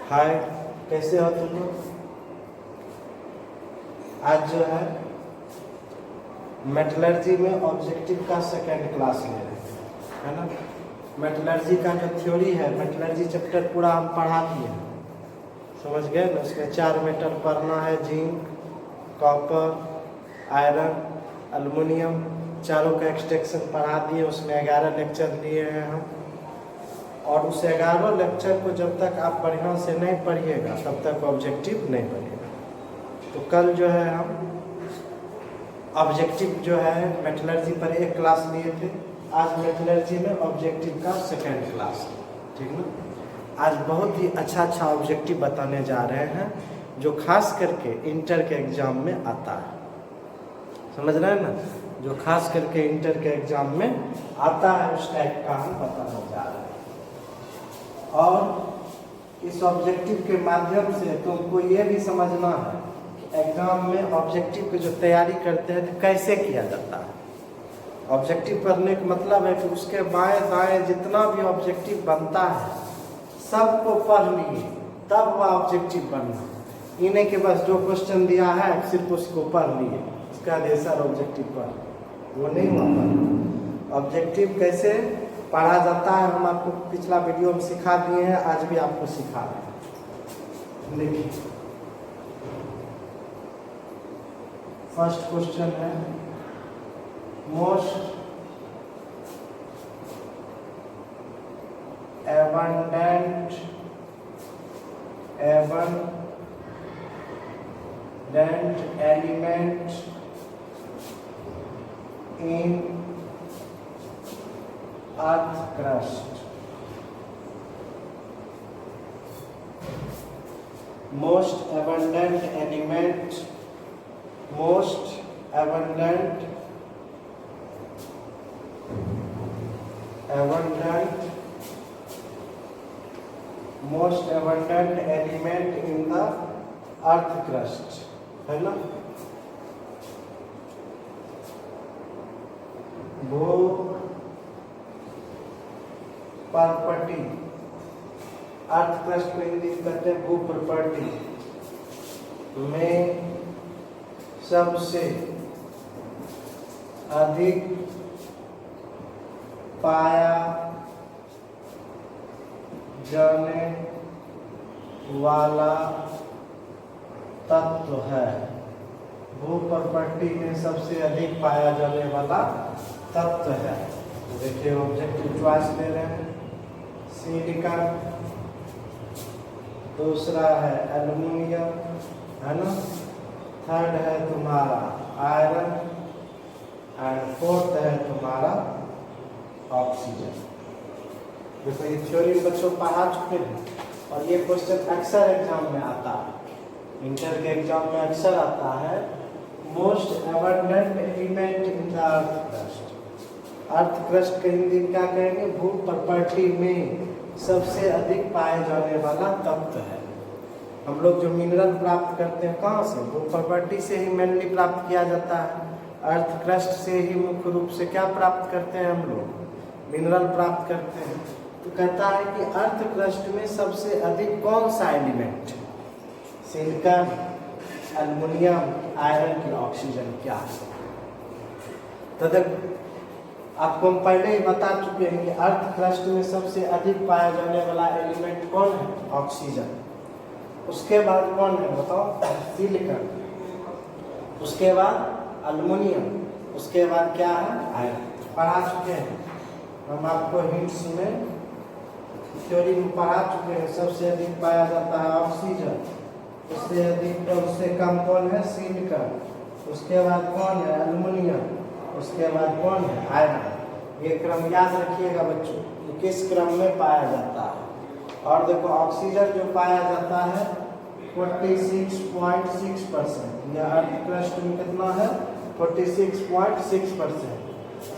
हाय, कैसे हो तुम लोग। आज जो है मेटलर्जी में ऑब्जेक्टिव का सेकेंड क्लास ले रहे हैं, है ना। मेटलर्जी का जो थ्योरी है, मेटलर्जी चैप्टर पूरा हम पढ़ा दिए हैं, समझ गए ना। उसमें 4 मेटल पढ़ना है, जिंक, कॉपर, आयरन, एल्युमिनियम, चारों का एक्सट्रैक्शन पढ़ा दिए। उसमें 11 लेक्चर लिए हैं हम, और उस 11 लेक्चर को जब तक आप बढ़िया से नहीं पढ़िएगा तब तक ऑब्जेक्टिव नहीं बनेगा। तो कल जो है हम ऑब्जेक्टिव जो है मेटलर्जी पर एक क्लास लिए थे, आज मेटलर्जी में ऑब्जेक्टिव का सेकेंड क्लास, ठीक ना। आज बहुत ही अच्छा ऑब्जेक्टिव बताने जा रहे हैं जो खास करके इंटर के एग्जाम में आता है, समझ रहे हैं ना। जो खास करके इंटर के एग्जाम में आता है उस टाइप का हम बताने जा रहे हैं। और इस ऑब्जेक्टिव के माध्यम से तुमको ये भी समझना है कि एग्जाम में ऑब्जेक्टिव की जो तैयारी करते हैं तो कैसे किया जाता है। ऑब्जेक्टिव पढ़ने का मतलब है कि उसके बाएं दाएं जितना भी ऑब्जेक्टिव बनता है सबको पढ़ लिए तब वह ऑब्जेक्टिव बनना। इन्हें के बस जो क्वेश्चन दिया है सिर्फ उसको पढ़ लिए, उसका आंसर ऑब्जेक्टिव पढ़, वो नहीं हुआ। ऑब्जेक्टिव कैसे पढ़ा जाता है हम आपको पिछला वीडियो में सिखा दिए हैं, आज भी आपको सिखा रहे हैं। देखिए, फर्स्ट क्वेश्चन है, most abundant element in earth crust. Most abundant element, most abundant element in the earth crust, है ना। वो प्रॉपर्टी, अर्थ क्रस्ट को हिंदी में कहते हैं भू प्रॉपर्टी में सबसे अधिक पाया जाने वाला तत्व है। भू प्रॉपर्टी में सबसे अधिक पाया जाने वाला तत्व है। तो देखिए ऑब्जेक्टिव चॉइस ले रहे हैं, सिलिकॉन, दूसरा है एल्युमिनियम, है ना, थर्ड है तुम्हारा आयरन, एंड फोर्थ है तुम्हारा ऑक्सीजन। देखो ये थ्योरी बच्चों पढ़ा चुके हैं और ये क्वेश्चन अक्सर एग्जाम में आता है, इंटर के एग्जाम में अक्सर आता है। Most abundant element in the earth crust. Earth crust के हिंदी में क्या कहेंगे, भू प्रॉपर्टी में सबसे अधिक पाए जाने वाला तत्व है। हम लोग जो मिनरल प्राप्त करते हैं कहाँ से, भू प्रॉपर्टी से ही मेनली प्राप्त किया जाता है। अर्थ क्रस्ट से ही मुख्य रूप से क्या प्राप्त करते हैं, हम लोग मिनरल प्राप्त करते हैं। तो कहता है कि अर्थ क्रस्ट में सबसे अधिक कौन सा एलिमेंट, सिलिकॉन, एल्युमिनियम, आयरन की ऑक्सीजन क्या है। तो आपको हम पहले ही बता चुके हैं कि अर्थ क्रस्ट में सबसे अधिक पाया जाने वाला एलिमेंट कौन है, ऑक्सीजन। उसके बाद कौन है बताओ, सिलिकॉन, उसके बाद एल्युमिनियम, उसके बाद क्या है, आयरन। पढ़ा चुके हैं हम आपको, हिंट्स में थ्योरी में पढ़ा चुके हैं। सबसे अधिक पाया जाता है ऑक्सीजन, उससे अधिक उससे कम कौन है, सिलिकॉन, उसके बाद कौन है, एल्युमिनियम, उसके बाद कौन है, आयरन। ये क्रम याद रखिएगा बच्चों, ये किस क्रम में पाया जाता है। और देखो ऑक्सीजन जो पाया जाता है 46.6%, या अर्थ क्रस्ट में कितना है, 46.6%।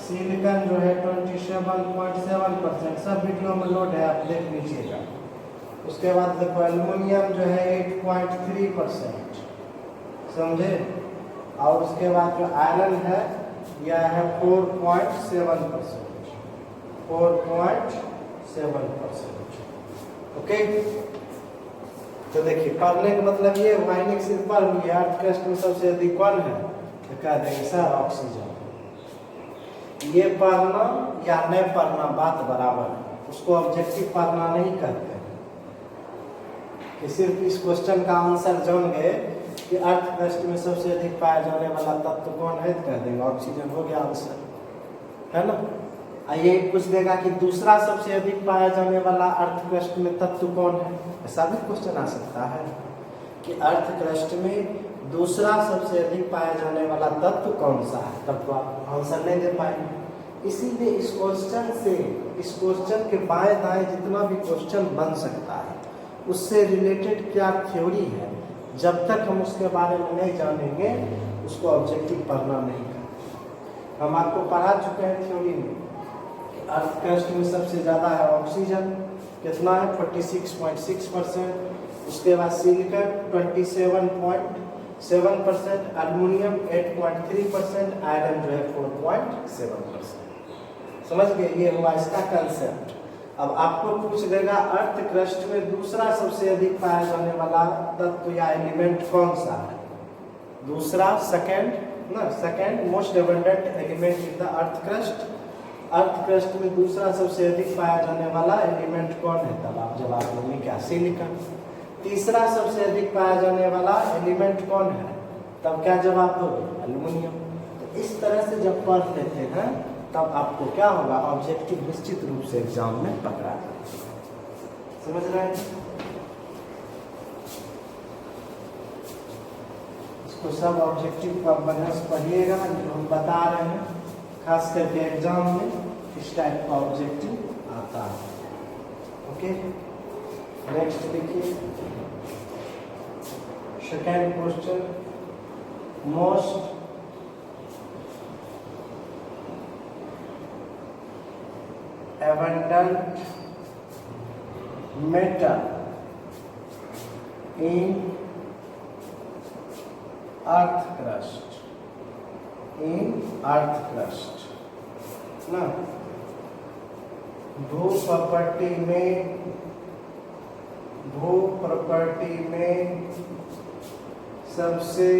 सिलिकॉन जो है 27.7%। सब वीडियो में लोड है, आप देख लीजिएगा। उसके बाद देखो एल्युमिनियम जो है 8.3%, समझे। और उसके बाद जो आयरन है यह है 4.7%, 4.7%। ओके, तो देखिए पढ़ने का मतलब ये हुआ नहीं सिर्फ पढ़ लिए अर्थ क्रस्ट में सबसे अधिक कौन है, तो कह देंगे सर ऑक्सीजन। ये पढ़ना या नहीं पढ़ना बात बराबर है, उसको ऑब्जेक्टिव पढ़ना नहीं कहते हैं। कि सिर्फ इस क्वेश्चन का आंसर जान गए कि अर्थ क्रस्ट में सबसे अधिक पाया जाने वाला तत्व कौन है, तो कह देंगे ऑक्सीजन, हो गया आंसर, है ना। ये पूछ देगा कि दूसरा सबसे अधिक पाया जाने वाला अर्थ क्रस्ट में तत्व कौन है, ऐसा भी क्वेश्चन आ सकता है कि अर्थ क्रस्ट में दूसरा सबसे अधिक पाया जाने वाला तत्व कौन सा है, तब तो आप आंसर नहीं दे पाएंगे। इसीलिए इस क्वेश्चन से, इस क्वेश्चन के बाएं दाएं जितना भी क्वेश्चन बन सकता है उससे रिलेटेड क्या थ्योरी है, जब तक हम उसके बारे में नहीं जानेंगे उसको ऑब्जेक्टिव पढ़ना नहीं करते। हम आपको पढ़ा चुके हैं थ्योरी में, अर्थ क्रस्ट में सबसे ज़्यादा है ऑक्सीजन, कितना है 46.6%, उसके बाद सिलिकॉन 27.7%, एल्युमिनियम 8.3%, आयरन जो है 4.7%। समझ गए, ये हुआ इसका कंसेप्ट। अब आपको पूछ देगा अर्थ क्रस्ट में दूसरा सबसे अधिक पाया जाने वाला तत्व या एलिमेंट कौन सा है, दूसरा second most abundant element in the earth crust. Earth crust में दूसरा सबसे अधिक पाया जाने वाला एलिमेंट कौन है, तब आप जवाब देंगे क्या, सिलिकॉन। तीसरा सबसे अधिक पाया जाने वाला एलिमेंट कौन है, तब क्या जवाब दोगे, एल्युमिनियम। तो इस तरह से जब पढ़ लेते हैं तब आपको क्या होगा, ऑब्जेक्टिव निश्चित रूप से एग्जाम में पकड़ा जाएगा। समझ रहे हैं, इसको सब ऑब्जेक्टिव का बहस पढ़िएगा जो हम बता रहे हैं, खास करके एग्जाम में इस टाइप का ऑब्जेक्टिव आता है। ओके, नेक्स्ट देखिए second question, most abundant metal in earth crust, ना भू प्रॉपर्टी में सबसे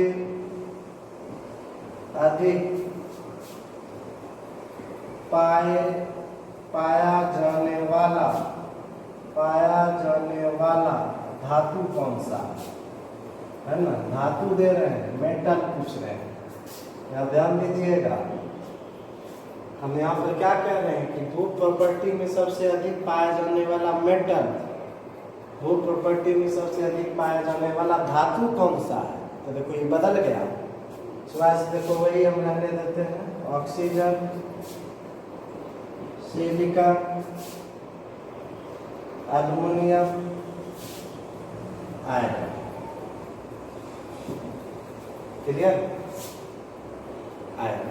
अधिक पाया जाने वाला धातु कौन सा है ना, धातु दे रहे हैं, मेटल पूछ रहे हैं, यहाँ ध्यान दीजिएगा। हम यहाँ पर क्या कह रहे हैं कि भू प्रॉपर्टी में सबसे अधिक पाया जाने वाला मेटल, भू प्रॉपर्टी में सबसे अधिक पाया जाने वाला धातु कौन सा है। तो देखो ये बदल गया, चॉइस देखो वही हम रहने देते हैं, oxygen, silicon, aluminium, iron. Clear, iron.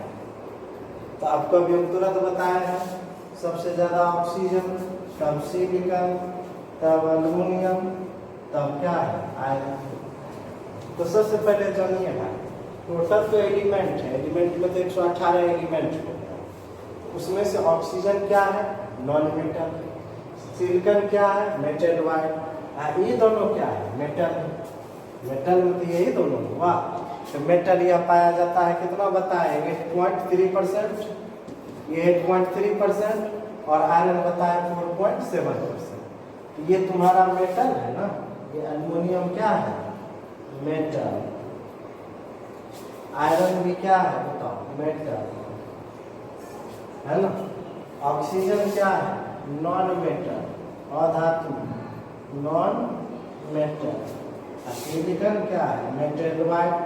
तो आपको अभी हम तुरंत बताया है, सबसे ज्यादा ऑक्सीजन, तब सिलिकॉन, तब एल्युमिनियम, तब क्या है, आयरन। तो सबसे पहले जानिएगा टोटल तो एलिमेंट है, एलिमेंट में तो 118 एलिमेंट है, उसमें से ऑक्सीजन क्या है, नॉन मेटल, सिलिकॉन क्या है, मेटल वाइट, ये दोनों क्या है, मेटल। मेटल में तो यही दोनों हुआ। तो मेटल यह पाया जाता है कितना बताए, 8.3%, ये 8.3%, और आयरन बताया 4.7%। ये तुम्हारा मेटल है ना, ये एल्युमिनियम क्या है, मेटल। आयरन भी क्या है बताओ, मेटल है ना। ऑक्सीजन क्या है, नॉन मेटल, अधातु, नॉन मेटल। सिलिकॉन क्या है, मेटल वाइट,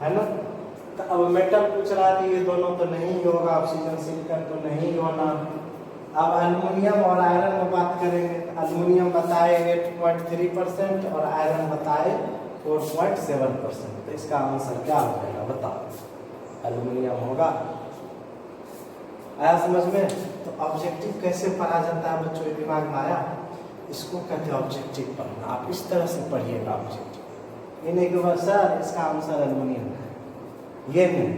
है ना। तो अब मेटल पूछ रहा है, ये दोनों तो नहीं होगा, ऑक्सीजन सिलिकॉन तो नहीं होना। अब एल्युमिनियम और आयरन में बात करेंगे, एल्युमिनियम बताए 8.3% और आयरन बताए 4.7%। तो इसका आंसर क्या हो जाएगा बताओ, एल्युमिनियम होगा। आया समझ में। तो ऑब्जेक्टिव कैसे पढ़ा जाता है बच्चों, दिमाग में आया, इसको कहते हैं ऑब्जेक्टिव पढ़ना। आप इस तरह से पढ़िएगा ऑब्जेक्टिव, ये नहीं कि बस सर इसका आंसर एल्युमिनियम है, ये नहीं।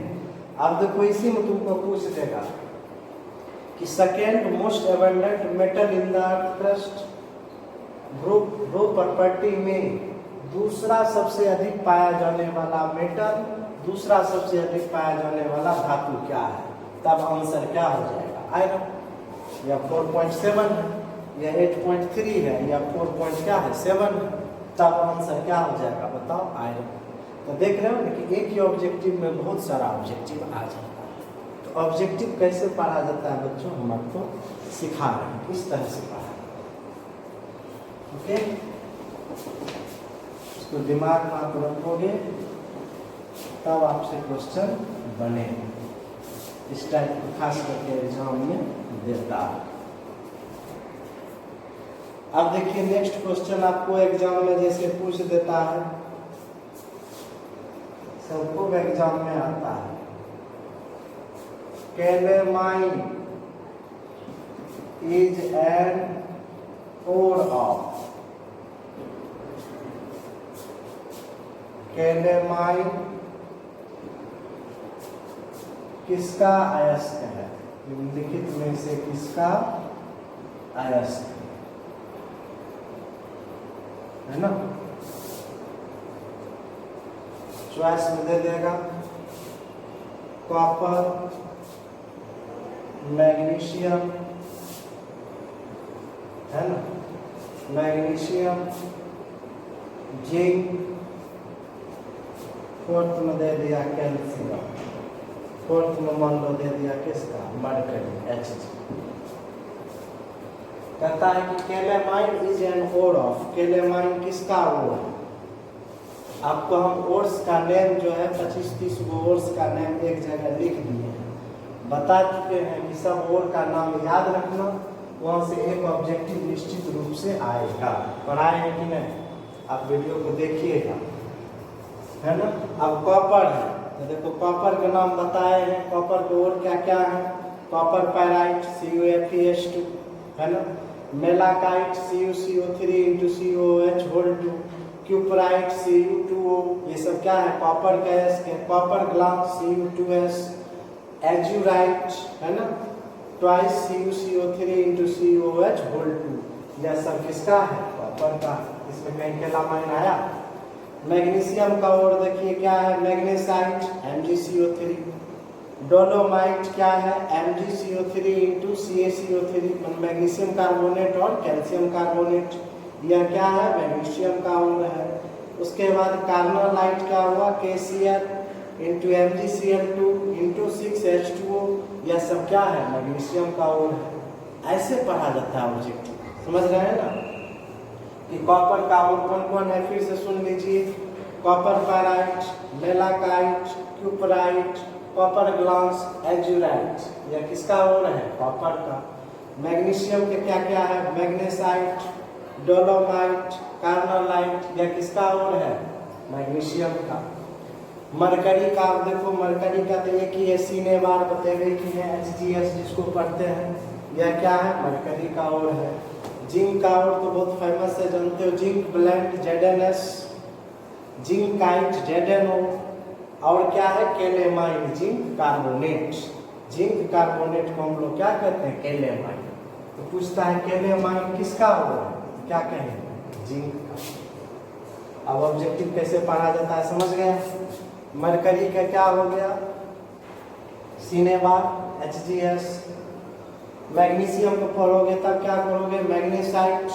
अब देखो इसी में तुमको पूछ देगा कि second most abundant metal in the earth crust, भू प्रॉपर्टी में दूसरा सबसे अधिक पाया जाने वाला मेटल, दूसरा सबसे अधिक पाया जाने वाला धातु क्या है? तब आंसर क्या हो जाएगा? आयरन। या 4.7 है, या 8.3 है, या 4 क्या है 7 है, तब आंसर क्या हो जाएगा? बताओ, आयरन। तो देख रहे हो ना कि एक ही ऑब्जेक्टिव में बहुत सारा ऑब्जेक्टिव आ जाता है। तो ऑब्जेक्टिव कैसे पढ़ा जाता है बच्चों, हम आपको सिखा रहे हैं, इस तरह से पढ़ा। ओके, इसको दिमाग में आप रखोगे तब आपसे क्वेश्चन बनेगा। इस टाइप को खास करके एग्जाम में देता है। अब देखिए नेक्स्ट क्वेश्चन आपको एग्जाम में जैसे पूछ देता है, सबको एग्जाम में आता है, calamine is an ore of, calamine किसका अयस्क है? निम्नलिखित में से किसका अयस्क है ना? चॉइस में दे देगा कॉपर, मैग्नीशियम, है ना, मैग्नीशियम, जिंक, फोर्थ में दे दिया कैल्शियम, फोर्थ में मान लो दे दिया किसका? Mercury, Hg। कहता है कि calamine is an ore of, calamine किसका ओड है? आपको हम ओड्स का नेम जो है 25-30 गो ओड्स का नेम एक जगह लिख दिए हैं, बता चुके हैं कि सब ओड का नाम याद रखना, वहाँ से एक ऑब्जेक्टिव निश्चित रूप से आएगा। पढ़ाए हैं कि नहीं? आप वीडियो को देखिएगा, है ना। अब कॉपर है तो देखो कॉपर का नाम बताए हैं, कॉपर के ओड क्या क्या है? कॉपर पैराइट CuFeS2, है ना, malachite CuCO3 × COOH whole 2, cuprite Cu2O, ये सब क्या है? कॉपर का एस के, कॉपर ग्लास Cu2S, एज्यूराइट, है ना, ट्वाइस CuCO3 × COOH होल 2, यह सब किसका है? कॉपर का। इसमें कहीं कैलामाइन आया? मैग्नीशियम का ओड देखिए क्या है? मैग्नेसाइट MgCO3, डोलोमाइट क्या है? MgCO3 × CaCO3, मैग्नीशियम कार्बोनेट और कैल्शियम कार्बोनेट, यह क्या है? मैग्नीशियम का ओड है। उसके बाद कार्नोलाइट क्या हुआ? KCl × MgCl2 × 6H2O, यह सब क्या है? मैग्नीशियम का ओड है। ऐसे पढ़ा जाता है ऑब्जेक्टिव, समझ रहे हैं ना कि कॉपर का ओड कौन कौन है? फिर से सुन लीजिए, copper pyrite, malachite, cuprite, copper glass, azurite, यह किसका ओड है? कॉपर का। मैग्नीशियम के क्या क्या है? मैग्नेसाइट, डोलोमाइट, कार्नोलाइट, यह किसका ओड है? मैग्नीशियम का। मरकरी का आप देखो, मरकरी का तो एक ही है, सीने बार बतेवे की है, HGS जिसको पढ़ते हैं, यह क्या है? मरकरी का ओड है। जिंक का ओड तो बहुत फेमस है, जानते हो, zinc blende ZnS, zincite ZnO, और क्या है? Calamine, zinc carbonate, zinc carbonate को हम लोग क्या कहते हैं? कैलेमाइन। तो पूछता है कैलेमाइन किसका ओड है? क्या कहेंगे? जिंक का। अब ऑब्जेक्टिव कैसे पढ़ा जाता है समझ गए? मरकरी का क्या हो गया? सीने बार HGS। मैग्नीशियम को पढ़ोगे तब क्या करोगे? मैग्नेसाइट,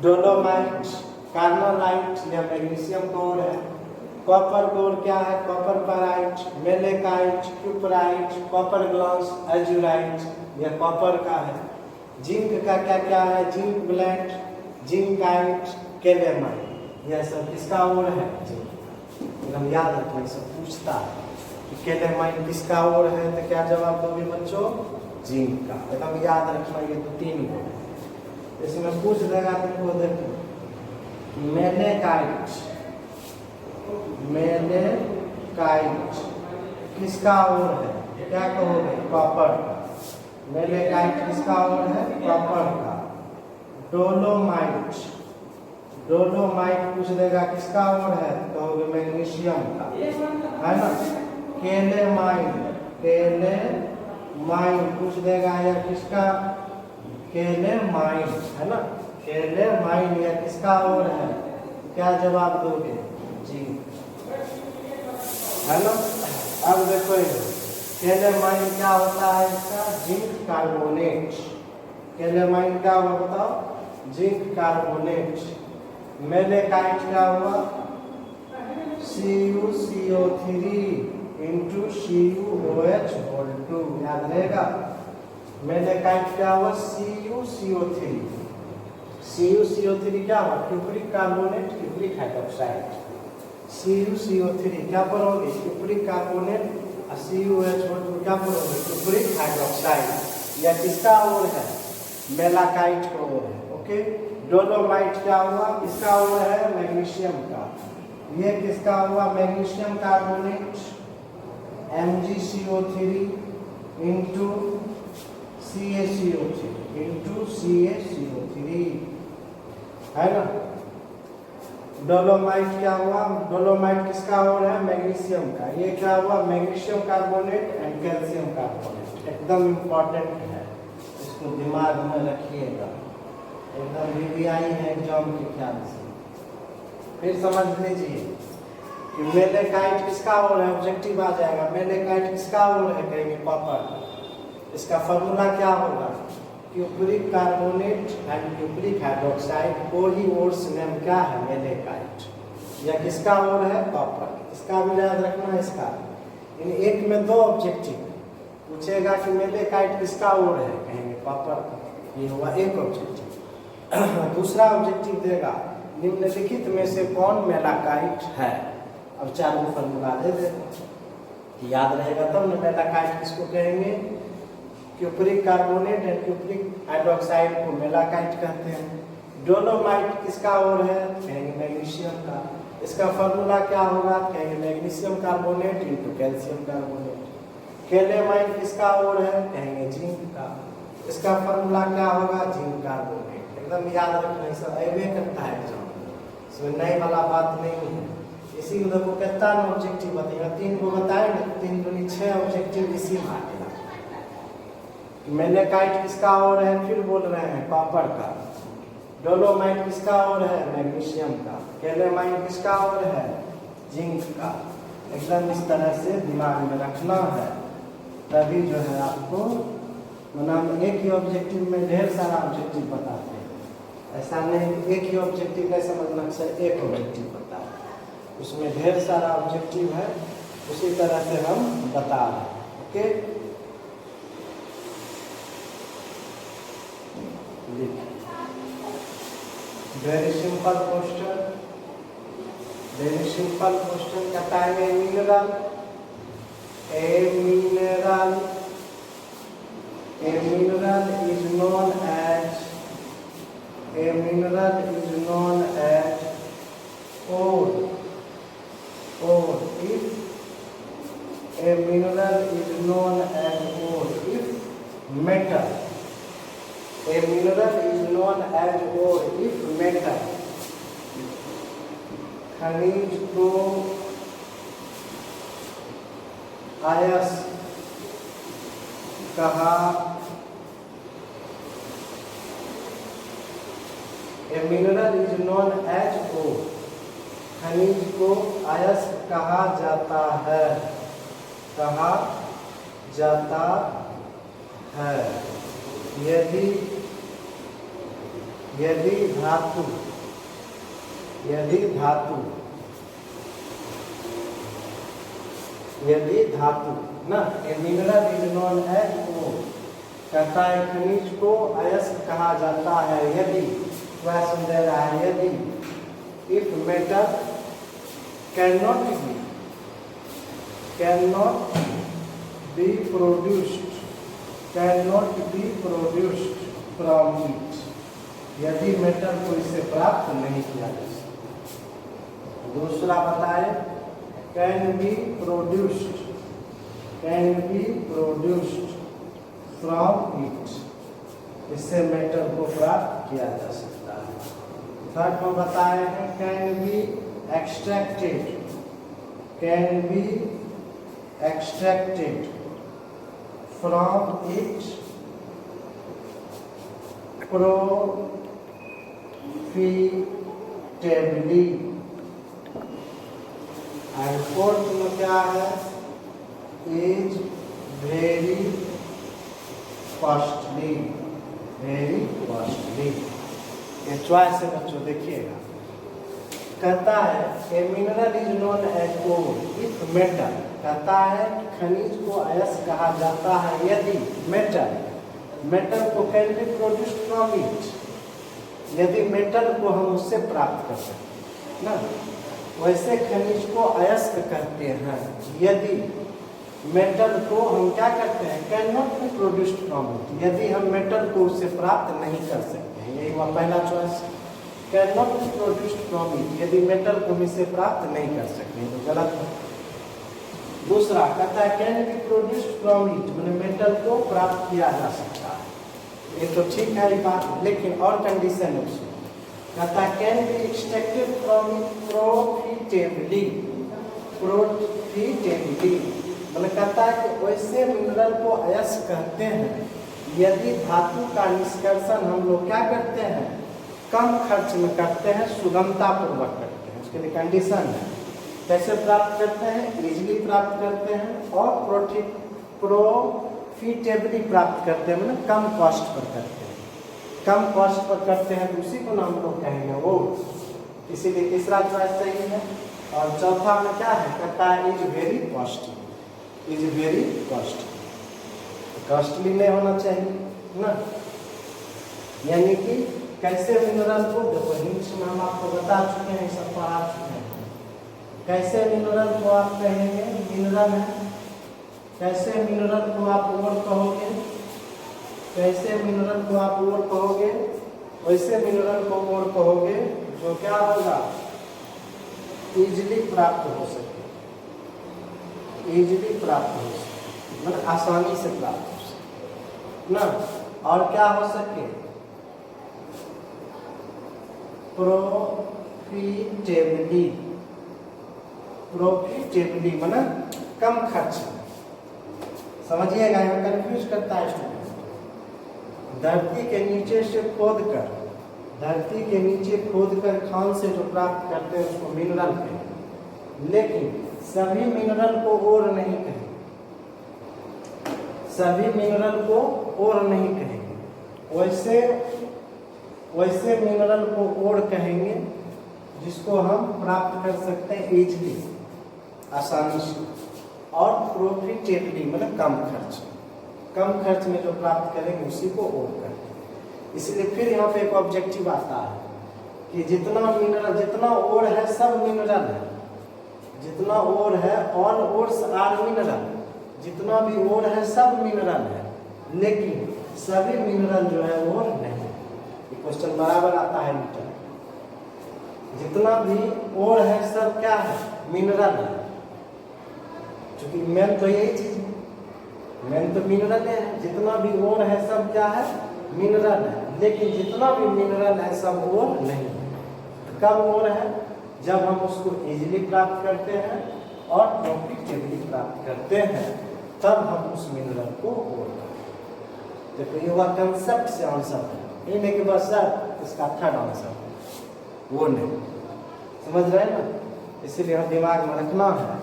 डोलोमाइट, कार्नोलाइट, यह मैग्नीशियम का ओड है। कॉपर का ओड क्या है? Copper pyrite, malachite, cuprite, copper glass, azurite, यह कॉपर का है। जिंक का क्या क्या है? जिंक ब्लेंड, जिंकाइट, कैलेमाइन, यह सब किसका ओड है? जिंक। हम याद रखना, सब पूछता है कि कैलेमाइन किसका ओड है, तो क्या जवाब दोगे बच्चों? जिंक का। एकदम याद रखना, ये तो 3 गो है। इसमें पूछ देगा तुमको, देखो मेलेकाइट, मेलेकाइट किसका ओड है? क्या कहोगे? कॉपर का। मेलेकाइट किसका ओड है? कॉपर का। डोलोमाइट, डोलोमाइट पूछ देगा किसका ओड है? कहोगे मैग्नीशियम का, है ना। कैलेमाइन, कैलेमाइन माइन पूछ देगा या किसका, केलेमाइन है ना, केलेमाइन या किसका और है, क्या जवाब दोगे, जिंक है ना। अब देखो केलेमाइन क्या होता है, इसका जिंक कार्बोनेट, केलेमाइन क्या हुआ बताओ, जिंक कार्बोनेट। मेलेकाइट क्या हुआ, CuCO3 इंटू CuOH2, याद रहेगा। मेलेकाइट क्या हुआ, CuCO3, CuCO3 क्या हुआ, cupric carbonate, cupric hydroxide. CuCO3 क्या पढ़ोगे, क्यूप्रिक कार्बोनेट, और CuOH2 क्या पढ़ोगे, क्यूप्रिक हाइड्रोक्साइड। यह किसका और है, मेलाकाइट का और है। ओके, डोलोमाइट क्या हुआ, किसका और है, मैग्नीशियम का। ये किसका हुआ, magnesium carbonate, MgCO3 into CaCO3 है ना। डोलोमाइट क्या हुआ, डोलोमाइट किसका और है, मैग्नीशियम का। ये क्या हुआ, magnesium carbonate and calcium carbonate. एकदम इम्पॉर्टेंट है, इसको दिमाग में रखिएगा, एकदम VVI है एग्जाम के ख्याल से। फिर समझ लीजिए कि मेलेकाइट किसका और है, ऑब्जेक्टिव आ जाएगा। मेलेकाइट किसका और है, कहेंगे कॉपर। इसका फॉर्मूला क्या होगा, cupric carbonate and cupric hydroxide को ही ओर्स नेम क्या है, मेलेकाइट। यह किसका और है, कॉपर। इसका भी याद रखना है। इसका इन एक में दो ऑब्जेक्टिव पूछेगा कि मेलेकाइट किसका और है, कहेंगे कॉपर। ये हुआ एक ऑब्जेक्टिव। दूसरा ऑब्जेक्टिव देगा निम्नलिखित में से कौन मेलाकाइट है। अब चारों फॉर्मूला दे दे, याद रहेगा तब न। मेलाकाइट किसको कहेंगे, cupric carbonate and cupric hydroxide को मेलाकाइट कहते हैं। डोलोमाइट किसका और है, कहेंगे मैग्नीशियम का। इसका फॉर्मूला क्या होगा, कहेंगे magnesium carbonate into calcium carbonate. Calamine किसका और है, कहेंगे जिंक का। इसका फॉर्मूला क्या होगा, जिंक कार्बोनेट। एकदम याद रखना, सब अबे करता है एग्जाम, इसमें नई वाला बात नहीं है। इसी को देखो कितना ऑब्जेक्टिव बताएगा, 3 को बताए ना, 3 दूनी 6 ऑब्जेक्टिव इसी में आएगा। मेलेकाइट किसका और है, फिर बोल रहे हैं कॉपर का। डोलोमाइट किसका और है, मैग्नीशियम का। केलेमाइन किसका और है, जिंक का। एकदम इस तरह से दिमाग में रखना है, तभी जो है आपको मतलब एक ही ऑब्जेक्टिव में ढेर सारा ऑब्जेक्टिव बताते हैं। ऐसा नहीं एक ही ऑब्जेक्टिव नहीं समझना, सर एक ऑब्जेक्टिव बता है, उसमें ढेर सारा ऑब्जेक्टिव है, उसी तरह से हम बता रहे हैं। Okay, very simple question, very simple question कहता है mineral, a mineral is known as ore if a mineral is known as ore if metal, a mineral is known as ore if metal खनिज को अयस्क कहा, a mineral is known as ore, खनिज को अयस्क कहा जाता है, कहा जाता है यदि धातु ना, a mineral is known as ore, कहता है खनिज को अयस्क कहा जाता है यदि, क्वेश्चन दे रहा है यदि, if metal can not be produced from it, यदि मेटल को इससे प्राप्त नहीं किया जा सकता। दूसरा बताए can be produced from it, इससे मेटल को प्राप्त किया जा सकता है। थर्ड में बताए हैं can be extracted from it profitably, and fourth में क्या है, is very costly, very costly। ये चॉइस है बच्चों, देखिएगा। कहता है a mineral is known as ore if metal, कहता है खनिज को अयस्क कहा जाता है यदि मेटल को can be produced from it, यदि मेटल को हम उससे प्राप्त कर सकते ना, वैसे खनिज को अयस्क कहते हैं यदि मेटल को हम क्या करते हैं, can not be produced from it, यदि हम मेटल को उससे प्राप्त नहीं कर सकते हैं। यही हुआ पहला choice, can not be produced from it, यदि मेटल को हम इससे प्राप्त नहीं कर सकते हैं, तो गलत है। दूसरा कहता है can be produced from it, मैंने मेटल को प्राप्त किया जा सकता है, ये तो ठीक है ये बात, लेकिन और कंडीशन है उसमें। कहता है can be extracted from it profitably, मतलब कहता है कि वैसे मिनरल को अयस्क कहते हैं यदि धातु का निष्कर्षण हम लोग क्या करते हैं, कम खर्च में करते हैं, सुगमता पूर्वक करते हैं। उसके लिए कंडीशन है, कैसे प्राप्त करते हैं, इजीली प्राप्त करते हैं और प्रॉफिटेबली प्राप्त करते हैं, मतलब कम कॉस्ट पर करते हैं। कम कॉस्ट पर करते हैं तो उसी को हम लोग कहेंगे वो, इसीलिए तीसरा चॉइस सही है। और चौथा में क्या है, कहता है is very costly, is very costly नहीं होना चाहिए ना, यानी कि कैसे मिनरल को, देखो हिंट्स में हम आपको बता चुके हैं, सब पढ़ा चुके हैं। कैसे मिनरल को आप कहेंगे, मिनरल है, कैसे मिनरल को आप ओर कहोगे, कैसे मिनरल को आप ओर कहोगे, वैसे मिनरल को ओर कहोगे जो क्या होगा, इजीली प्राप्त हो सके, इजीली प्राप्त हो सके, मतलब आसानी से प्राप्त हो सके ना, और क्या हो सके, प्रॉफिटेबली मतलब कम खर्च। समझिएगा, यहाँ कंफ्यूज करता है स्टूडेंट। धरती के नीचे से खोद कर, धरती के नीचे खोद कर खान से जो प्राप्त करते हैं उसको मिनरल कहते हैं, लेकिन सभी मिनरल को ओर नहीं कहेंगे, सभी मिनरल को ओर नहीं कहेंगे, वैसे मिनरल को ओर कहेंगे जिसको हम प्राप्त कर सकते हैं इजीली, आसानी से, और प्रॉफिटेबली मतलब कम खर्च में जो प्राप्त करेंगे उसी को ओर करेंगे। इसलिए फिर यहाँ पे एक ऑब्जेक्टिव आता है कि जितना मिनरल, जितना ओर है सब मिनरल है, जितना ओर है ऑल ओर्स आर मिनरल, जितना भी ओर है सब मिनरल है, लेकिन सभी मिनरल जो है ओर नहीं। ये क्वेश्चन बराबर आता है मीटर, जितना भी ओर है सब क्या है, मिनरल है, क्योंकि मेन तो यही चीज है, मेन तो मिनरल है, जितना भी ओर है सब क्या है, मिनरल है, लेकिन जितना भी मिनरल है सब ओर नहीं है। कब ओर है, जब हम उसको इजीली प्राप्त करते हैं और प्रॉफिटेबली प्राप्त करते हैं, तब हम उस मिनरल को ओर करते हैं। देखो ये हुआ कंसेप्ट से आंसर है, ये नहीं कि बस सर इसका थर्ड आंसर है, वो नहीं, समझ रहे हैं ना। इसीलिए हम दिमाग में रखना है,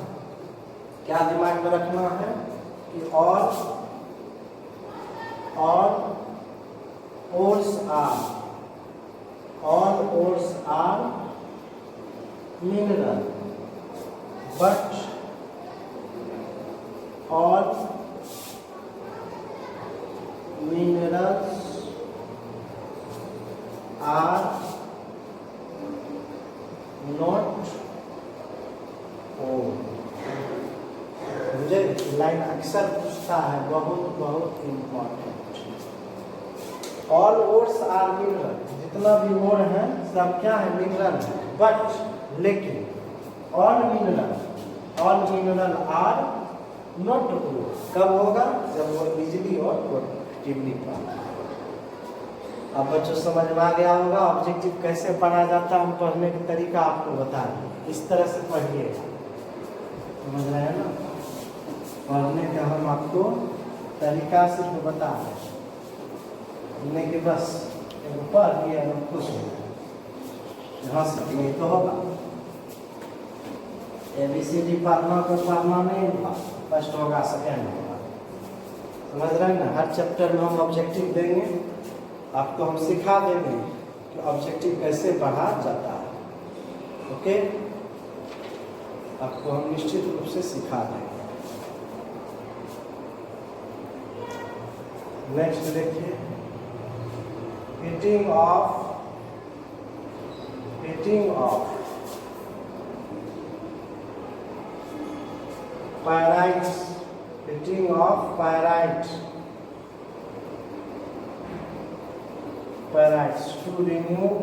क्या दिमाग में रखना है कि all ores are mineral, but all minerals are not ore। मुझे लाइन अक्सर पूछता है, बहुत important. All ores are mineral, जितना भी ओर है सब क्या है, मिनरल है, बट लेकिन ऑल मिनरल आर नॉट ओर। कब होगा, जब वो इजीली और प्रॉफिटेबली प्राप्त। अब बच्चों समझ में आ गया होगा ऑब्जेक्टिव कैसे पढ़ा जाता है, हम पढ़ने का तरीका आपको बता दें, इस तरह से पढ़िएगा, समझ रहे हैं ना। पढ़ने का हम आपको तरीका सिर्फ बता रहे, नहीं कि बस एक पढ़ लिया और खुश हो गए। हाँ सर नहीं तो होगा। ABCD पढ़ना को पढ़ना नहीं होगा, फर्स्ट होगा सेकेंड होगा। समझ रहे हैं ना? हर चैप्टर में हम ऑब्जेक्टिव देंगे, आपको हम सिखा देंगे कि ऑब्जेक्टिव कैसे पढ़ा जाता है। ओके, आपको हम निश्चित रूप से सिखा देंगे। नेक्स्ट देखिए, heating of pyrites, heating of pyrites to remove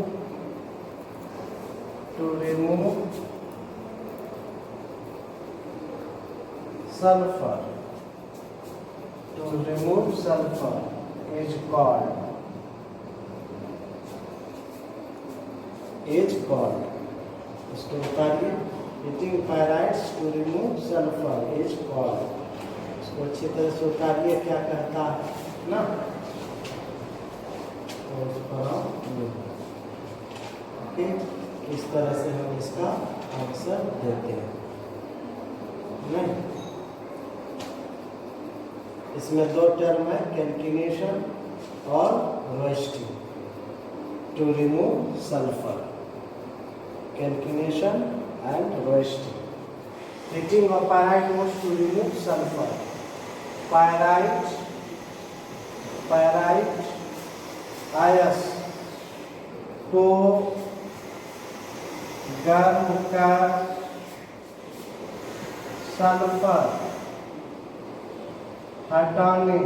sulfur, is called इसको उतारिए। Heating pyrites to remove sulfur is called, इसको अच्छी तरह से उतारिए, क्या कहता है ना। ओके, इस तरह से हम इसका आंसर देते हैं। नहीं, इसमें दो टर्म है, कैल्किनेशन और roasting to remove sulphur. Calcination and roasting. Heating of pyrite was to remove sulfur. Pyrite आयस को गर्म कर सल्फर हटाने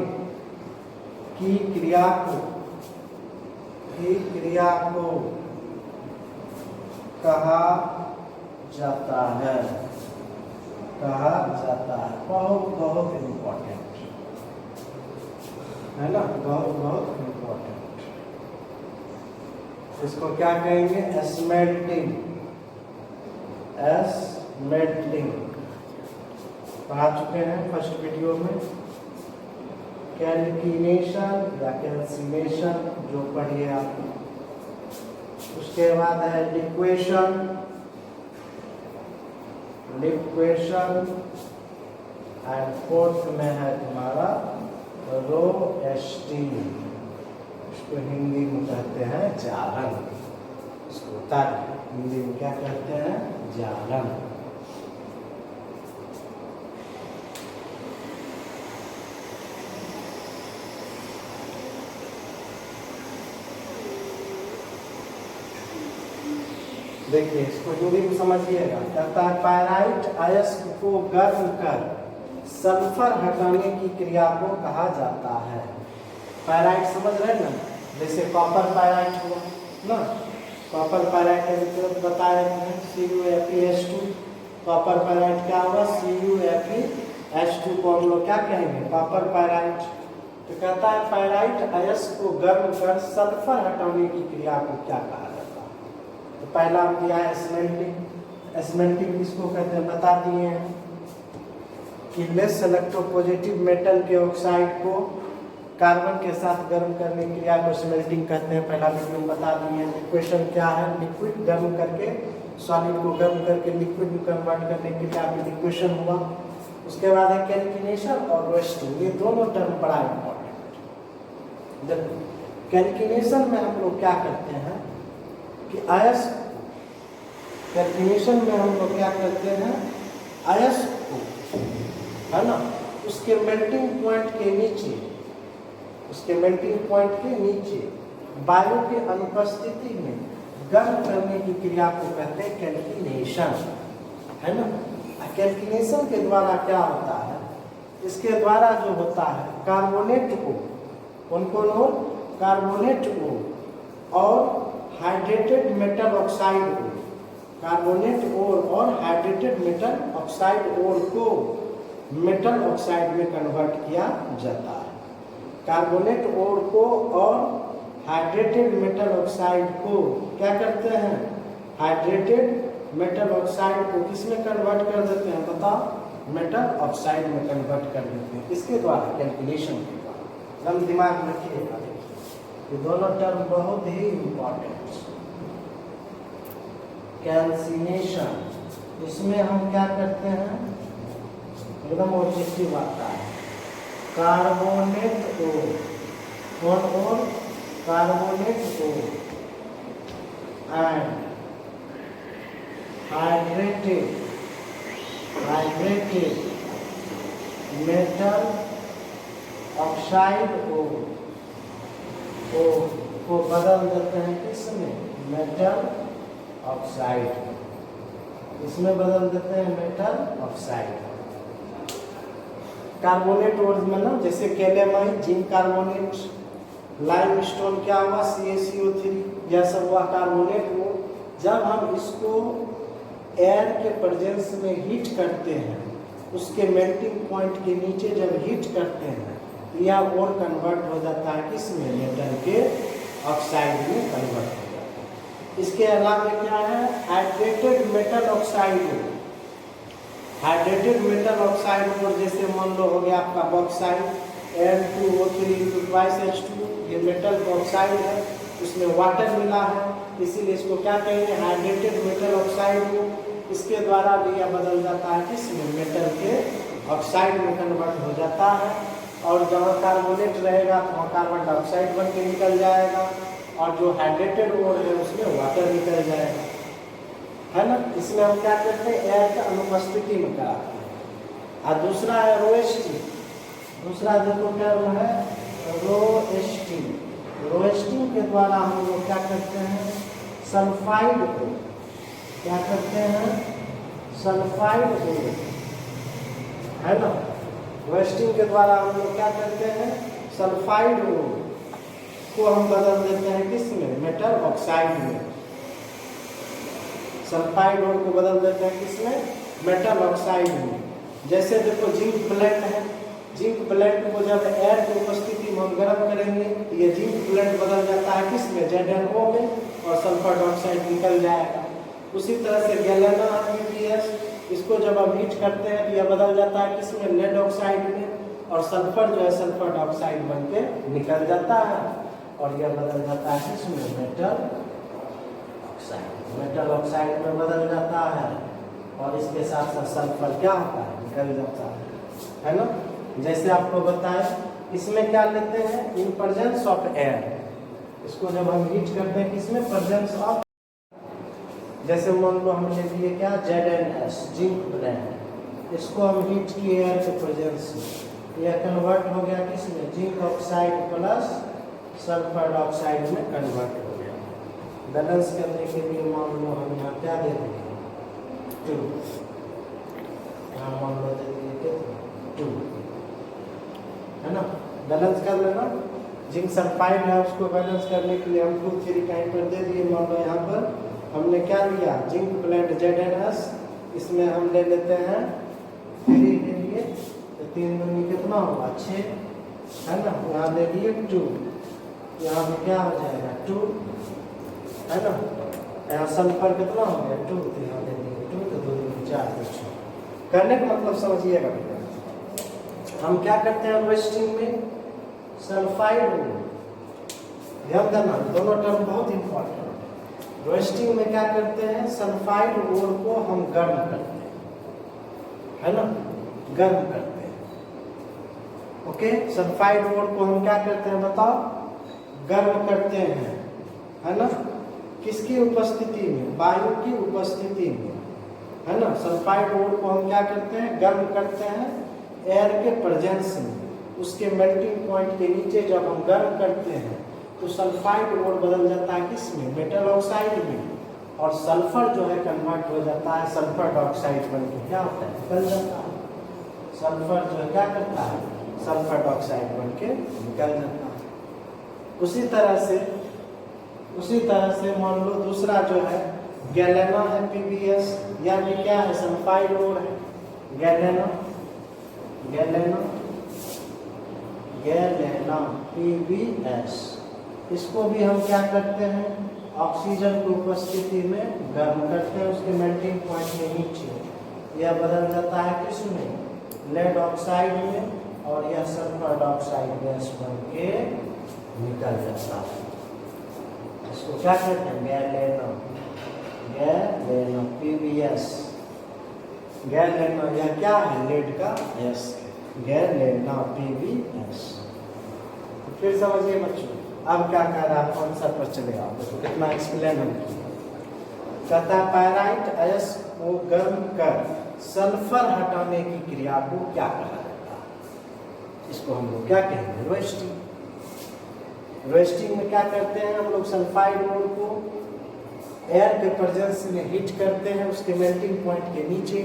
की क्रिया को कहा जाता है। बहुत इम्पोर्टेंट है ना, बहुत इम्पोर्टेंट। इसको क्या कहेंगे? स्मेल्टिंग पढ़ा चुके हैं फर्स्ट वीडियो में। कैल्किनेशन या कैल्सिनेशन जो पढ़िए आप। उसके बाद है लिक्वेशन एंड फोर्थ में है तुम्हारा रोस्टिंग, इसको हिंदी में कहते हैं जालन। इसको उतारिए, हिंदी में क्या कहते हैं? जालन। देखिए, इसको हिंदी में समझिएगा। कहता है पायराइट अयस्क को गर्म कर सल्फर हटाने की क्रिया को कहा जाता है। पायराइट समझ रहे हैं ना, जैसे कॉपर पायराइट हुआ ना। कॉपर पायराइट का मतलब बताया है CuFeS2। कॉपर पायराइट क्या होगा? CuFeS2 को हम लोग क्या कहेंगे? Copper pyrite. तो कहता है पायराइट अयस्क को गर्म कर सल्फर हटाने की क्रिया को क्या कहा? तो पहला हम दिया है स्मेल्टिंग किसको कहते हैं बता दिए हैं कि लेस इलेक्ट्रोपॉजिटिव मेटल के ऑक्साइड को कार्बन के साथ गर्म करने की क्रिया को स्मेल्टिंग कहते हैं। पहला वीडियो में बता दिए हैं। इक्वेशन क्या है? लिक्विड गर्म करके सॉलिड को गर्म करके लिक्विड में कन्वर्ट करने की क्रिया को इक्वेशन हुआ। उसके बाद है कैल्किनेशन और रोस्टिंग, ये दोनों टर्म बड़ा इंपॉर्टेंट। देखो, कैल्किनेशन में हम लोग क्या करते हैं कि अयस्क, कैल्किनेशन में हम लोग क्या करते हैं? अयस्क को, है ना, उसके मेल्टिंग पॉइंट के नीचे वायु की अनुपस्थिति में गर्म करने की क्रिया को कहते हैं कैल्किनेशन, है ना। कैल्किनेशन के द्वारा क्या होता है? इसके द्वारा जो होता है कार्बोनेट को, कौन हो? कार्बोनेट को और हाइड्रेटेड मेटल ऑक्साइड को, कार्बोनेट और हाइड्रेटेड मेटल ऑक्साइड ओर को मेटल ऑक्साइड में कन्वर्ट किया जाता है। कार्बोनेट ओर को और हाइड्रेटेड मेटल ऑक्साइड को क्या करते हैं? हाइड्रेटेड मेटल ऑक्साइड को किसमें कन्वर्ट कर देते हैं? बताओ, मेटल ऑक्साइड में कन्वर्ट कर देते हैं। इसके द्वारा, कैलकुलेशन के द्वारा। हम दिमाग में रखिएगा, ये दोनों टर्म बहुत ही इम्पोर्टेंट। कैल्सिनेशन, इसमें हम क्या करते हैं, एकदम ऑब्जेक्टिव आता है। कार्बोनेट ओ, कौन और carbonate ore and hydrated metal oxide को बदल देते हैं किसमें, मेटल ऑक्साइड, इसमें बदल देते हैं मेटल ऑक्साइड। कार्बोनेट और मतलब जैसे कैलेमाइट, जिंक कार्बोनेट, लाइमस्टोन क्या हुआ, CaCO3, यह सब हुआ कार्बोनेट वो। जब हम इसको एयर के प्रेजेंस में हीट करते हैं, उसके मेल्टिंग पॉइंट के नीचे जब हीट करते हैं, यह और कन्वर्ट हो जाता है किसमें, मेटल के ऑक्साइड में कन्वर्ट हो जाता है। इसके अलावा क्या है, hydrated metal oxide. Hydrated metal oxide और जैसे मान लो हो गया आपका बॉक्साइड, N2O3 ये मेटल ऑक्साइड है, उसमें वाटर मिला है, इसीलिए इसको क्या कहेंगे, हाइड्रेटेड मेटल ऑक्साइड। इसके द्वारा भी यह बदल जाता है किसमें, मेटल के ऑक्साइड में कन्वर्ट हो जाता है। और जहाँ कार्बोनेट रहेगा तो वहाँ कार्बन डाइऑक्साइड बन के निकल जाएगा, और जो हाइड्रेटेड ओर है उसमें वाटर निकल जाएगा, है ना। इसमें हम क्या करते हैं, एयर की अनुपस्थिति में कराते हैं। और दूसरा है रोएस्टिंग, दूसरा देखो टर्म है रोएस्टिंग। रोएस्टिंग के द्वारा हम लोग क्या करते हैं, सल्फाइड को क्या करते हैं, सल्फाइड को, है ना। रोएस्टिंग के द्वारा हम लोग क्या करते हैं, सल्फाइड को हम बदल देते हैं किसमें, मेटल ऑक्साइड में। सल्फाइड और को बदल देते हैं किसमें, मेटल ऑक्साइड में। जैसे देखो जिंक ब्लेंड है, जिंक ब्लेंड को जब एयर की उपस्थिति में हम गर्म करेंगे तो ये जिंक ब्लेंड बदल जाता है किसमें, ZnO में, और सल्फर डाइऑक्साइड निकल जाएगा। उसी तरह से गैलेना PbS, इसको जब हम हीट करते हैं तो यह बदल जाता है किसमें, लेड ऑक्साइड में, और सल्फर जो है सल्फर डाइऑक्साइड बन के निकल जाता है, और यह बदल जाता है किसमें, मेटल ऑक्साइड। मेटल ऑक्साइड में बदल जाता है, और इसके साथ साथ सल्फर क्या होता है, निकल जाता है ना। जैसे आपको बताएं, इसमें क्या लेते हैं, इन प्रेजेंस ऑफ एयर, इसको जब हम हीट करते हैं किसमें, प्रेजेंस ऑफ, जैसे मान लो हम ले लिए क्या, ZnS, जिंक ब्लेंड, इसको हम हीट किए एयर के प्रेजेंस में, यह कन्वर्ट हो गया किसमें, zinc oxide plus sulphur dioxide में कन्वर्ट हो गया। बैलेंस करने के लिए मान लो हम यहाँ क्या दे देंगे, 2, यहाँ मान लो दे दिए 2, है ना। बैलेंस कर लेना, जिंक सल्फाइड है उसको बैलेंस करने के लिए हम 2, 3 कहीं पर दे दिए। मान लो यहाँ पर हमने क्या लिया, जिंक ब्लेंड ZnS, इसमें हम ले लेते हैं 3 ले लिए, तो 3 दूनी कितना होगा, 6, है ना। यहाँ ले लिए 2, यहाँ पे क्या हो जाएगा 2, है ना। यहाँ सल्फर कितना हो गया 2, तो यहाँ ले लिए 2, तो 2 दूनी 4, तो 6। करने का मतलब समझिएगा भैया, हम क्या करते हैं रोएस्टिंग में, सल्फाइड, ध्यान देना दोनों टर्म बहुत इंपॉर्टेंट है। रोएस्टिंग में क्या करते हैं, सल्फाइड ओर को हम गर्म करते हैं, है ना, गर्म करते हैं। ओके, सल्फाइड ओर को हम क्या करते हैं बताओ, गर्म करते हैं, है ना। किसकी उपस्थिति में, वायु की उपस्थिति में, है ना। सल्फाइड ओर को हम क्या करते हैं, गर्म करते हैं एयर के प्रेजेंस में, उसके मेल्टिंग पॉइंट के नीचे जब हम गर्म करते हैं तो सल्फाइड ओर बदल जाता है किसमें, मेटल ऑक्साइड में, और सल्फर जो है कन्वर्ट हो जाता है सल्फर डाइऑक्साइड बन के क्या होता है, निकल जाता है। सल्फर जो है क्या करता है, सल्फर डाइऑक्साइड बन के निकल जाता है। उसी तरह से मान लो दूसरा जो है गैलेना है PbS, यानी क्या है, सल्फाइड ओर है, गैलेना PbS, इसको भी हम क्या करते हैं, ऑक्सीजन की उपस्थिति में गर्म करते हैं, उसके मेल्टिंग पॉइंट के नीचे, यह बदल जाता है किसमें, लेड ऑक्साइड में, और यह सल्फर डाइऑक्साइड गैस बन के निकल जाता है। इसको क्या कहते हैं, गैलेनो, गैलेनो PbS, गैलेनो। यह क्या है, लेड का एस, गैलेनो PbS। तो फिर समझिए बच्चों, अब क्या कह रहा है, कौन सा पर चलेगा, देखो कितना एक्सप्लेन हम किया। कहता है पायराइट अयस्क को गर्म कर सल्फर हटाने की क्रिया को क्या कहा जाता है, इसको हम लोग क्या कहेंगे, रोस्टिंग। रोस्टिंग में क्या करते हैं हम लोग, सल्फाइड ओर को एयर के प्रेजेंस में हीट करते हैं उसके मेल्टिंग पॉइंट के नीचे,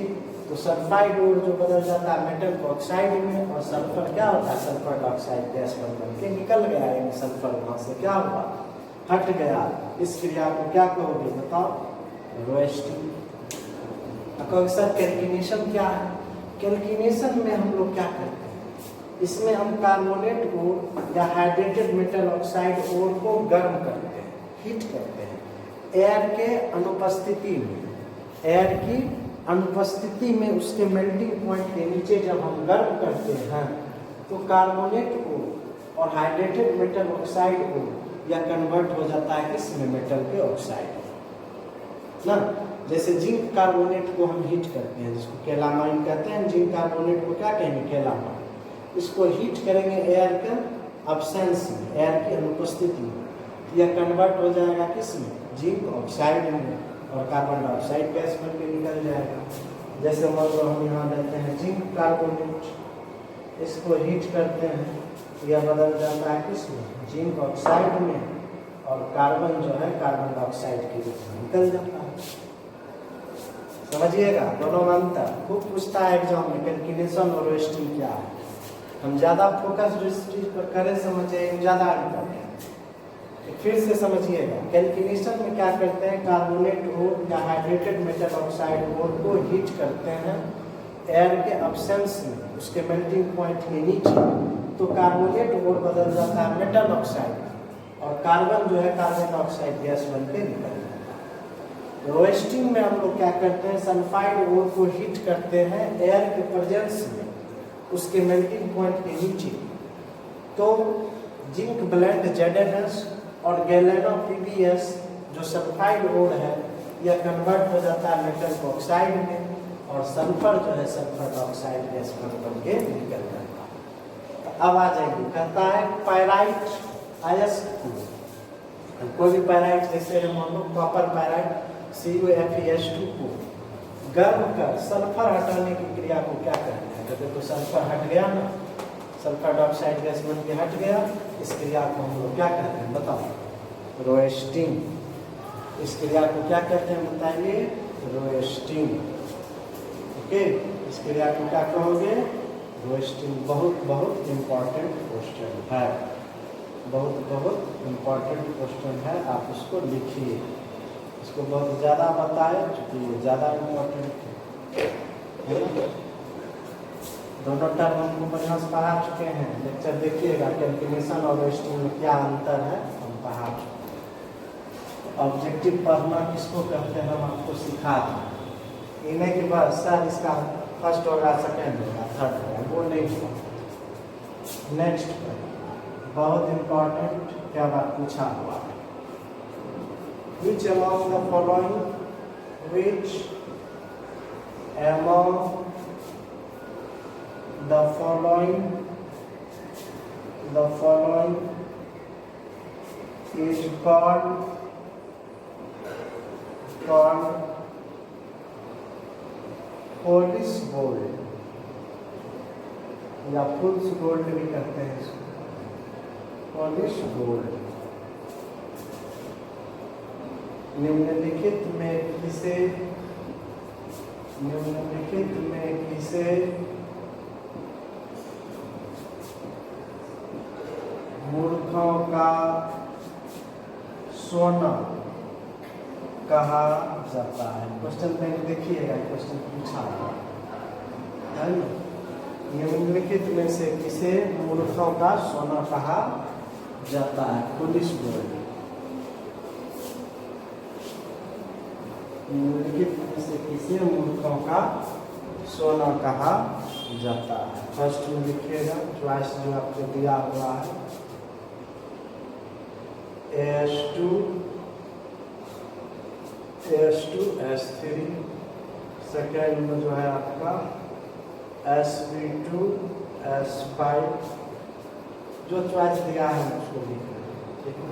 तो सल्फाइड ओर जो बदल जाता है मेटल ऑक्साइड में, और सल्फर क्या होता है, सल्फर डाइऑक्साइड गैस बन के निकल गया, यानी सल्फर वहां से क्या हुआ, हट गया। इस क्रिया को क्या कहोगे, बताओ, रोस्टिंग। अक्सर कैल्किनेशन क्या है, कैल्किनेशन में हम लोग क्या करते हैं, इसमें हम कार्बोनेट ओर या हाइड्रेटेड मेटल ऑक्साइड ओर को गर्म करते हैं, हीट करते हैं एयर के अनुपस्थिति में, एयर की अनुपस्थिति में उसके मेल्टिंग पॉइंट के नीचे जब हम गर्म करते हैं तो कार्बोनेट ओर और हाइड्रेटेड मेटल ऑक्साइड ओर यह कन्वर्ट हो जाता है किसमें, मेटल के ऑक्साइड ना। जैसे जिंक कार्बोनेट को हम हीट करते हैं, जिसको केलामाइन कहते हैं, जिंक कार्बोनेट को क्या कहेंगे, केलामाइन। इसको हीट करेंगे एयर के अब्सेंस में, एयर की अनुपस्थिति में, यह कन्वर्ट हो जाएगा किसमें, जिंक ऑक्साइड में, और कार्बन डाइऑक्साइड गैस बन के निकल जाएगा। जैसे मान लो हम यहाँ लेते हैं जिंक कार्बोनेट, इसको हीट करते हैं, यह बदल जाता है किसमें, जिंक ऑक्साइड में, और कार्बन जो है कार्बन डाइऑक्साइड के रूप में निकल जाता है। समझिएगा दोनों में अंतर खूब पूछता है एग्जाम में, कैल्कुलेशन और रोस्टिंग क्या है। हम ज़्यादा फोकस रोस्टिंग पर करें, समझिए ज़्यादा इम्पोर्टेंट। फिर से समझिएगा, कैल्कुलेशन में क्या करते हैं, कार्बोनेट ओर या हाइड्रेटेड मेटल ऑक्साइड ओर को हीट करते हैं एयर के अब्सेंस में, उसके मेल्टिंग पॉइंट के नीचे, तो कार्बोनेट ओर बदल जाता है मेटल ऑक्साइड, और कार्बन जो है कार्बन डाइऑक्साइड गैस बन के निकल जाता है। रोस्टिंग में हम लोग क्या करते हैं, सल्फाइड ओर को हीट करते हैं एयर के प्रेजेंस में, उसके मेल्टिंग पॉइंट के नीचे, तो जिंक ब्लेंड ZnS और गैलेनो PbS जो सल्फाइड ओर है, यह कन्वर्ट हो जाता है मेटल ऑक्साइड में, और सल्फर जो है सल्फर डाइऑक्साइड गैस बन के निकल जाता है। तो अब आ जाएगी, कहता है पायराइट अयस्क को, कोई भी पायराइट जैसे मान लो कॉपर पायराइट CuFeS2 को गर्म कर सल्फर हटाने की क्रिया को क्या कहते हैं, कहते तो सल्फर हट गया ना, सल्फर डाइऑक्साइड गैस बन के हट गया, इस क्रिया को हम लोग क्या कहते हैं, बताओ, रोस्टिंग। इस क्रिया को क्या कहते हैं बताइए, रोस्टिंग। ओके, इस क्रिया को क्या कहोगे, रोस्टिंग। बहुत बहुत इम्पोर्टेंट क्वेश्चन है, बहुत बहुत इम्पोर्टेंट क्वेश्चन है, आप इसको लिखिए। इसको बहुत ज़्यादा बताए क्योंकि ज़्यादा इम्पोर्टेंट है ना। दोनों टर्म हमको बढ़िया से पढ़ा चुके हैं, लेक्चर देखिएगा, कैल्कुलेशन और रोस्टिंग में क्या अंतर है हम पढ़ा चुके। ऑब्जेक्टिव पढ़ना किसको कहते हैं हम आपको सिखा दें, इन्हें के बाद सर इसका फर्स्ट होगा, सेकेंड होगा, थर्ड होगा, वो नहीं होगा। नेक्स्ट बहुत इम्पोर्टेंट क्या बात पूछा हुआ, which among the following is called Polish gold, या फुल्स गोल्ड भी कहते हैं इसको, पॉलिश गोल्ड। निम्नलिखित में किसे मूर्खों का सोना कहा जाता है। क्वेश्चन बैंक देखिएगा, क्वेश्चन पूछा है ना, निम्नलिखित में से किसे मूर्खों का सोना कहा जाता है, पुलिस गोल्ड। निम्नलिखित में से किसे मूर्खों का सोना कहा जाता है। फर्स्ट में लिखिएगा चॉइस जो आपको दिया हुआ है AS2 S3, सेकेंड में जो है आपका Sp2 S5, जो चॉइस दिया है उसको लिखना है, ठीक है।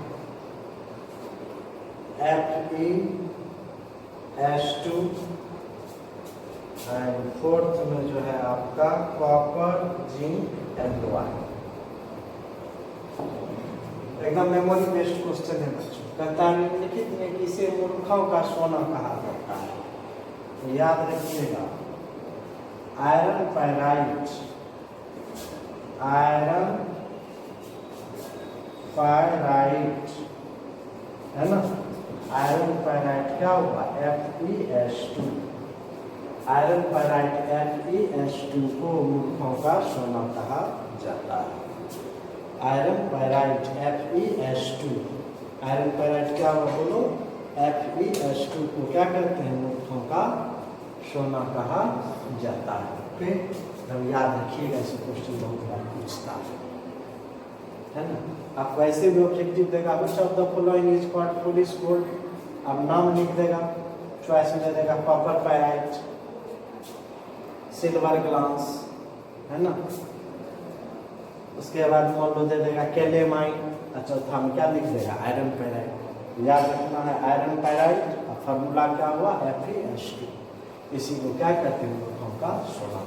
FeS2 एंड फोर्थ में जो है आपका कॉपर जिंक एल्लोय। एकदम मेमोरी बेस्ड क्वेश्चन है बच्चों। कहता है निम्नलिखित में किसे मूर्खों का सोना कहा जाता है, तो याद रखिएगा आयरन पायराइट, आयरन पायराइट है ना। आयरन पायराइट क्या हुआ FeS2, आयरन पायराइट FeS2 को मूर्खों का सोना कहा जाता है। Iron pyrite FeS2, iron pyrite क्या हुआ बोलो FeS2 को क्या करते हैं मूर्खों का सोना कहा जाता है। ओके, हम याद रखिएगा, इसे क्वेश्चन बहुत बार पूछता है ना। आपको ऐसे भी ऑब्जेक्टिव देगा which of the following is called foolish gold, अब नाम लिख देगा, चॉइस में दे देगा कॉपर पायराइट, सिल्वर ग्लास है ना। उसके बाद मान लो दे देगा कैलेमाइन, अच्छा चौथा में क्या लिख देगा आयरन पायराइट। याद रखना है आयरन पायराइट और फार्मूला क्या हुआ FeS2, इसी को क्या कहते हैं मूर्खों का सोना।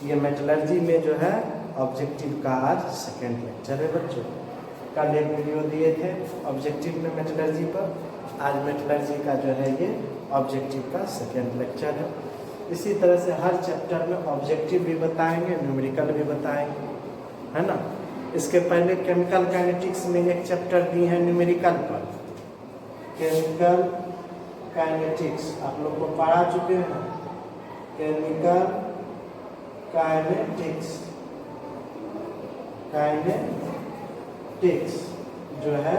ये मेटलर्जी में जो है ऑब्जेक्टिव का आज सेकेंड लेक्चर है बच्चों। कल एक वीडियो दिए थे ऑब्जेक्टिव में मेटलर्जी पर, आज मेटलर्जी का जो है ये ऑब्जेक्टिव का सेकेंड लेक्चर है। इसी तरह से हर चैप्टर में ऑब्जेक्टिव भी बताएंगे, न्यूमेरिकल भी बताएंगे, है ना। इसके पहले केमिकल काइनेटिक्स में एक चैप्टर दी है न्यूमेरिकल पर, केमिकल काइनेटिक्स आप लोग को पढ़ा चुके हैं। केमिकल काइनेटिक्स, काइनेटिक्स जो है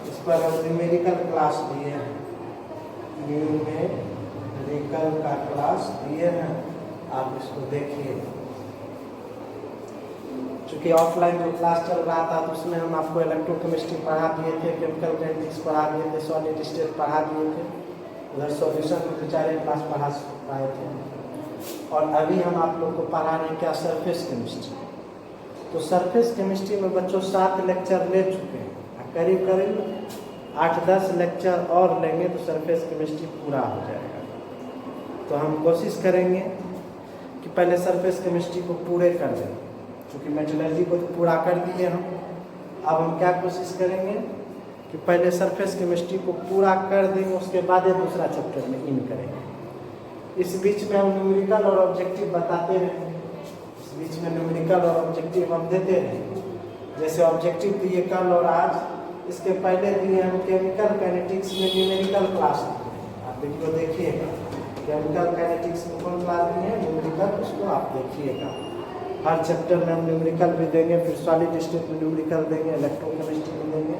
इस पर हम न्यूमेरिकल क्लास दिए हैं, न्यूमेरिकल का क्लास दिए हैं, आप इसको देखिए। चूँकि ऑफलाइन जो क्लास चल रहा था तो उसमें हम आपको इलेक्ट्रोकेमिस्ट्री पढ़ा दिए थे, केमिकल काइनेटिक्स पढ़ा दिए थे, सॉलिड स्टेट पढ़ा दिए थे, उधर सॉल्यूशन में 2-4 क्लास पढ़ा पाए थे। और अभी हम आप लोग को पढ़ा रहे हैं क्या सरफेस केमिस्ट्री। तो सरफेस केमिस्ट्री में बच्चों 7 लेक्चर ले चुके हैं, करीब करीब 8-10 लेक्चर और लेंगे तो सरफेस केमिस्ट्री पूरा हो जाएगा। तो हम कोशिश करेंगे कि पहले सरफेस केमिस्ट्री को पूरे कर दें, क्योंकि मेटलर्जी को तो पूरा कर दिए हम। अब हम क्या कोशिश करेंगे कि पहले सरफेस केमिस्ट्री को पूरा कर देंगे, उसके बाद ये दूसरा चैप्टर में इन करेंगे। इस बीच में हम न्यूमेरिकल और ऑब्जेक्टिव बताते रहेंगे, इस बीच में न्यूमेरिकल और ऑब्जेक्टिव हम देते रहेंगे। जैसे ऑब्जेक्टिव दिए कल और आज, इसके पहले दिए हम केमिकल काइनेटिक्स में न्यूमेरिकल क्लास दिए, आप वीडियो देखिएगा। केमिकल काइनेटिक्स में कौन क्लास दिए हैं न्यूमेरिकल, उसको आप देखिएगा। हर चैप्टर में हम न्यूमेरिकल भी देंगे, फिर सॉलिड स्टेट में न्यूमेरिकल देंगे, इलेक्ट्रोकेमिस्ट्री में देंगे,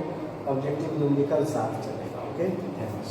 ऑब्जेक्टिव न्यूमेरिकल साथ चलेगा। Okay, thanks.